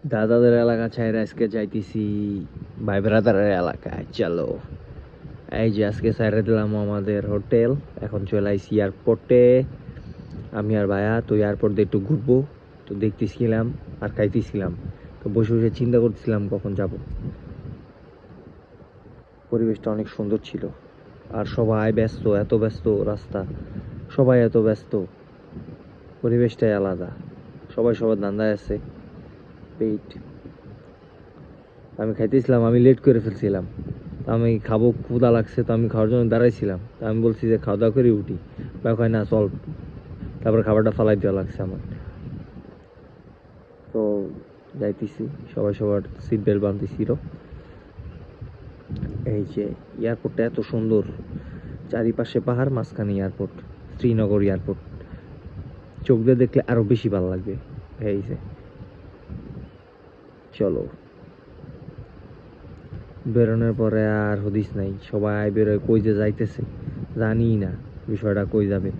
দাদাদের এলাকা ছাইরা আজকে যাইতেছি ভাই ব্রাদারের এলাকায়। চলো, এই যে আজকে ছাইরা দিলাম আমাদের হোটেল, এখন চলে আইসি এয়ারপোর্টে। আমি আর ভাইয়া তো এয়ারপোর্ট দিয়ে একটু ঘুরবো, তো দেখতেছিলাম আর খাইতেছিলাম, তো বসে বসে চিন্তা করতেছিলাম কখন যাব। পরিবেশটা অনেক সুন্দর ছিল, আর সবাই ব্যস্ত, এত ব্যস্ত রাস্তা, সবাই এত ব্যস্ত, পরিবেশটাই আলাদা। সবাই সবার ধান্দায় আছে। পেট, আমি খাইতেছিলাম, আমি লেট করে ফেলছিলাম। তো আমি খাবো, ক্ষুধা লাগছে, তো আমি খাওয়ার জন্য দাঁড়াইছিলাম। তো আমি বলছি যে খাওয়া দাওয়া করে উঠি, বা কয় না চল। তারপর খাবারটা ফালাই দেওয়া লাগছে আমার। তো যাইতেছি, সবাই সবার সিট বেল্ট বাঁধতেছিল। এই যে এয়ারপোর্টটা এত সুন্দর, চারিপাশে পাহাড়, মাঝখানে এয়ারপোর্ট, শ্রীনগর এয়ারপোর্ট। চোখ দিয়ে দেখলে আরো বেশি ভালো লাগবে। এই যে চলো, বেরোনোর পরে আর হদিস নাই, সবাই বেরোয় কই যে যাইতেছে জানি না বিষয়টা কই যাবে।